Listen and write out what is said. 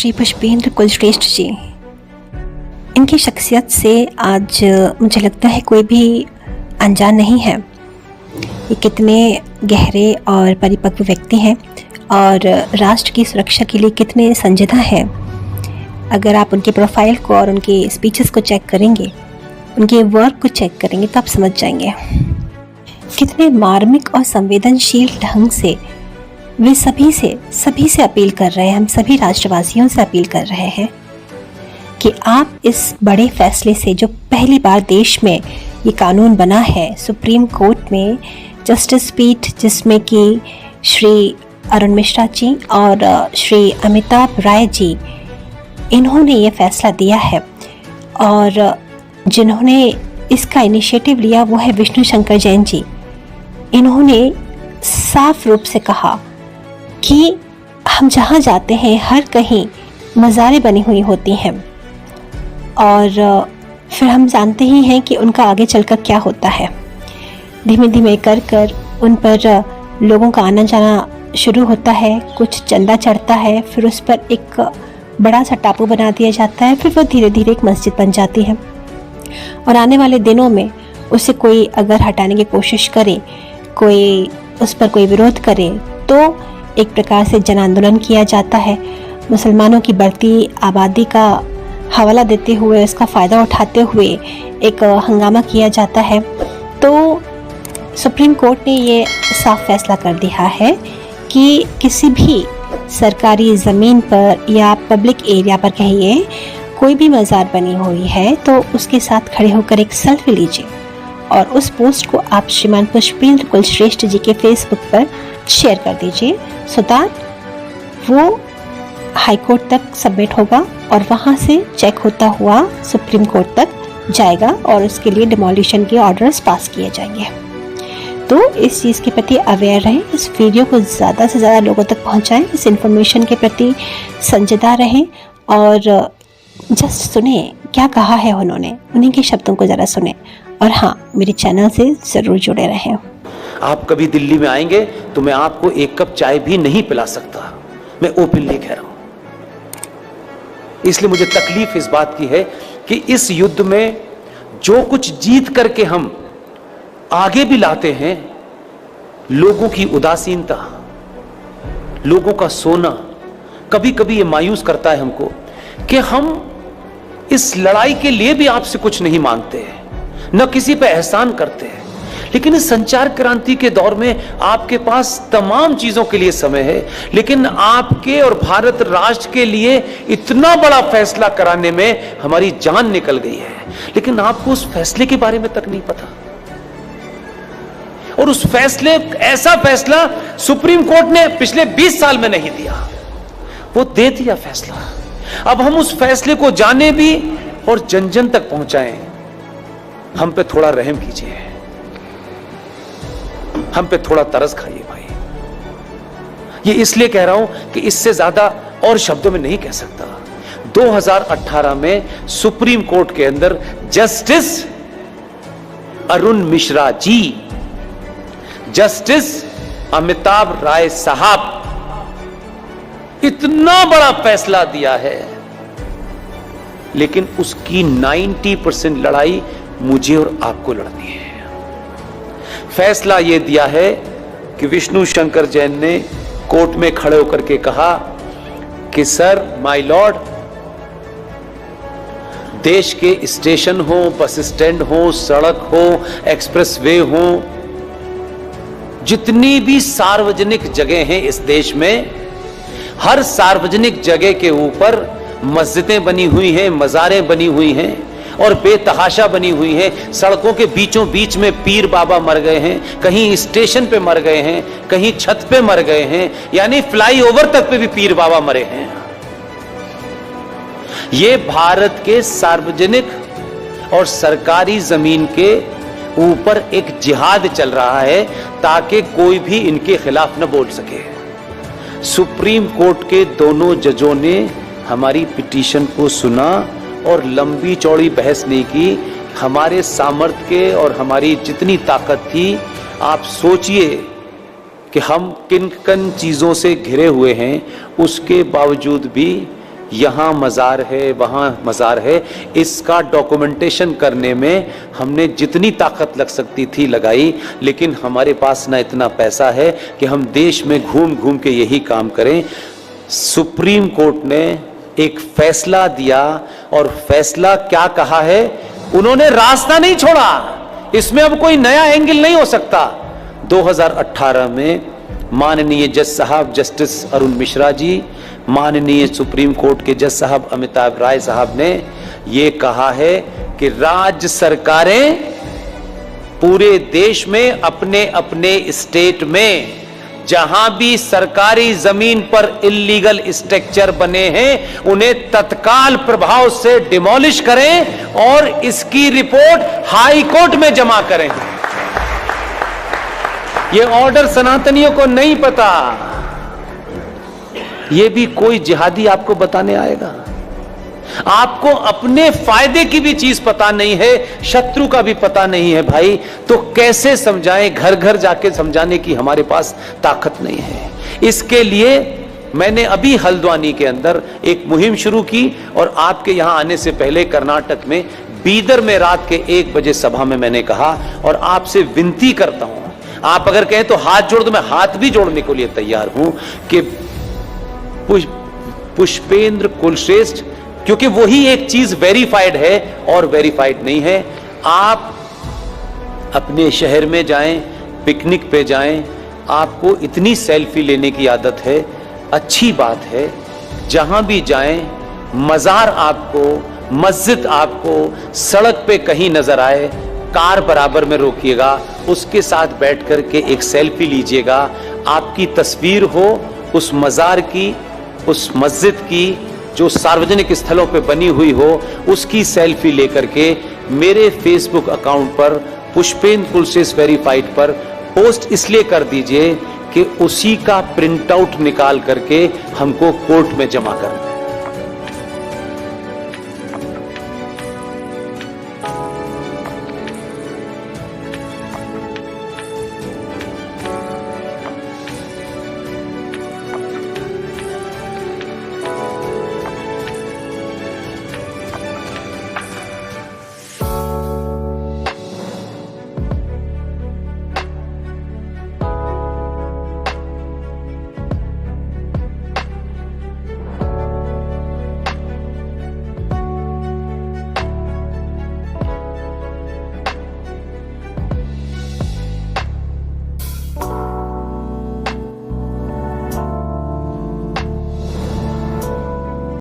श्री पुष्पेंद्र कुलश्रेष्ठ जी, इनकी शख्सियत से आज मुझे लगता है कोई भी अनजान नहीं है। ये कितने गहरे और परिपक्व व्यक्ति हैं और राष्ट्र की सुरक्षा के लिए कितने संजीदा हैं। अगर आप उनके प्रोफाइल को और उनके स्पीचेस को चेक करेंगे, उनके वर्क को चेक करेंगे तो आप समझ जाएंगे कितने मार्मिक और संवेदनशील ढंग से वे सभी से अपील कर रहे हैं। हम सभी राष्ट्रवासियों से अपील कर रहे हैं कि आप इस बड़े फैसले से, जो पहली बार देश में ये कानून बना है, सुप्रीम कोर्ट में जस्टिस पीठ जिसमें कि श्री अरुण मिश्रा जी और श्री अमिताभ राय जी, इन्होंने ये फैसला दिया है और जिन्होंने इसका इनिशिएटिव लिया वो है विष्णु शंकर जैन जी। इन्होंने साफ रूप से कहा कि हम जहाँ जाते हैं हर कहीं मज़ारें बनी हुई होती हैं और फिर हम जानते ही हैं कि उनका आगे चलकर क्या होता है। धीमे धीमे कर उन पर लोगों का आना जाना शुरू होता है, कुछ चंदा चढ़ता है, फिर उस पर एक बड़ा सा टापू बना दिया जाता है, फिर वो धीरे धीरे एक मस्जिद बन जाती है। और आने वाले दिनों में उसे कोई अगर हटाने की कोशिश करे, कोई उस पर कोई विरोध करे तो एक प्रकार से जन आंदोलन किया जाता है। मुसलमानों की बढ़ती आबादी का हवाला देते हुए, उसका फ़ायदा उठाते हुए एक हंगामा किया जाता है। तो सुप्रीम कोर्ट ने ये साफ फैसला कर दिया है कि किसी भी सरकारी ज़मीन पर या पब्लिक एरिया पर कहिए कोई भी मज़ार बनी हुई है तो उसके साथ खड़े होकर एक सेल्फी लीजिए और उस पोस्ट को आप श्रीमान पुष्पेंद्र कुलश्रेष्ठ जी के फेसबुक पर शेयर कर दीजिए सो दैट वो हाई कोर्ट तक सबमिट होगा और वहाँ से चेक होता हुआ सुप्रीम कोर्ट तक जाएगा और उसके लिए डिमोलिशन के ऑर्डर्स पास किए जाएंगे। तो इस चीज़ के प्रति अवेयर रहें, इस वीडियो को ज़्यादा से ज़्यादा लोगों तक पहुँचाएं, इस इन्फॉर्मेशन के प्रति संजीदा रहें और जस्ट सुने क्या कहा है उन्होंने, उन्हीं के शब्दों को ज़रा सुने। और हाँ, मेरे चैनल से ज़रूर जुड़े रहें। आप कभी दिल्ली में आएंगे तो मैं आपको एक कप चाय भी नहीं पिला सकता, मैं ओपनली कह रहा हूं। इसलिए मुझे तकलीफ इस बात की है कि इस युद्ध में जो कुछ जीत करके हम आगे भी लाते हैं, लोगों की उदासीनता, लोगों का सोना कभी कभी ये मायूस करता है हमको कि हम इस लड़ाई के लिए भी आपसे कुछ नहीं मांगते हैं, न किसी पे एहसान करते हैं। लेकिन इस संचार क्रांति के दौर में आपके पास तमाम चीजों के लिए समय है, लेकिन आपके और भारत राष्ट्र के लिए इतना बड़ा फैसला कराने में हमारी जान निकल गई है, लेकिन आपको उस फैसले के बारे में तक नहीं पता। और उस फैसले, ऐसा फैसला सुप्रीम कोर्ट ने पिछले 20 साल में नहीं दिया, वो दे दिया फैसला। अब हम उस फैसले को जाने भी और जन जन तक पहुंचाएं। हम पे थोड़ा रहम कीजिए, हम पे थोड़ा तरस खाइए भाई। ये इसलिए कह रहा हूं कि इससे ज्यादा और शब्दों में नहीं कह सकता। 2018 में सुप्रीम कोर्ट के अंदर जस्टिस अरुण मिश्रा जी, जस्टिस अमिताभ राय साहब इतना बड़ा फैसला दिया है, लेकिन उसकी 90% लड़ाई मुझे और आपको लड़नी है। फैसला यह दिया है कि विष्णु शंकर जैन ने कोर्ट में खड़े होकर के कहा कि सर, माय लॉर्ड, देश के स्टेशन हो, बस स्टैंड हो, सड़क हो, एक्सप्रेसवे हो, जितनी भी सार्वजनिक जगह हैं इस देश में, हर सार्वजनिक जगह के ऊपर मस्जिदें बनी हुई हैं, मज़ारें बनी हुई हैं और बेतहाशा बनी हुई हैं। सड़कों के बीचों बीच में पीर बाबा मर गए हैं, कहीं स्टेशन पे मर गए हैं, कहीं छत पे मर गए हैं, यानी फ्लाईओवर तक पे भी पीर बाबा मरे हैं। ये भारत के सार्वजनिक और सरकारी जमीन के ऊपर एक जिहाद चल रहा है ताकि कोई भी इनके खिलाफ न बोल सके। सुप्रीम कोर्ट के दोनों जजों ने हमारी पिटीशन को सुना और लंबी चौड़ी बहस नहीं की। हमारे सामर्थ्य के और हमारी जितनी ताकत थी, आप सोचिए कि हम किन किन चीज़ों से घिरे हुए हैं, उसके बावजूद भी यहाँ मज़ार है, वहाँ मज़ार है, इसका डॉक्यूमेंटेशन करने में हमने जितनी ताकत लग सकती थी लगाई, लेकिन हमारे पास ना इतना पैसा है कि हम देश में घूम घूम के यही काम करें। सुप्रीम कोर्ट ने एक फैसला दिया, और फैसला क्या कहा है, उन्होंने रास्ता नहीं छोड़ा, इसमें अब कोई नया एंगल नहीं हो सकता। 2018 में माननीय जज साहब जस्टिस अरुण मिश्रा जी, माननीय सुप्रीम कोर्ट के जज साहब अमिताभ राय साहब ने ये कहा है कि राज्य सरकारें पूरे देश में अपने अपने स्टेट में जहां भी सरकारी जमीन पर इल्लीगल स्ट्रक्चर बने हैं उन्हें तत्काल प्रभाव से डिमोलिश करें और इसकी रिपोर्ट हाई कोर्ट में जमा करें। ये ऑर्डर सनातनियों को नहीं पता, ये भी कोई जिहादी आपको बताने आएगा। आपको अपने फायदे की भी चीज पता नहीं है, शत्रु का भी पता नहीं है भाई, तो कैसे समझाएं? घर घर जाके समझाने की हमारे पास ताकत नहीं है। इसके लिए मैंने अभी हल्द्वानी के अंदर एक मुहिम शुरू की, और आपके यहां आने से पहले कर्नाटक में बीदर में रात के 1 बजे सभा में मैंने कहा, और आपसे विनती करता हूं, आप अगर कहें तो हाथ जोड़ दो, मैं हाथ भी जोड़ने के लिए तैयार हूं कि पुष्पेंद्र कुलश्रेष्ठ, क्योंकि वही एक चीज वेरीफाइड है और वेरीफाइड नहीं है। आप अपने शहर में जाएं, पिकनिक पे जाएं, आपको इतनी सेल्फी लेने की आदत है, अच्छी बात है। जहां भी जाएं, मजार आपको, मस्जिद आपको सड़क पे कहीं नजर आए, कार बराबर में रोकिएगा, उसके साथ बैठ करके एक सेल्फी लीजिएगा। आपकी तस्वीर हो उस मजार की, उस मस्जिद की जो सार्वजनिक स्थलों पे बनी हुई हो, उसकी सेल्फी लेकर के मेरे फेसबुक अकाउंट पर पुष्पेंद्र कुलश्रेष्ठ वेरीफाइड पर पोस्ट इसलिए कर दीजिए कि उसी का प्रिंट आउट निकाल करके हमको कोर्ट में जमा करना।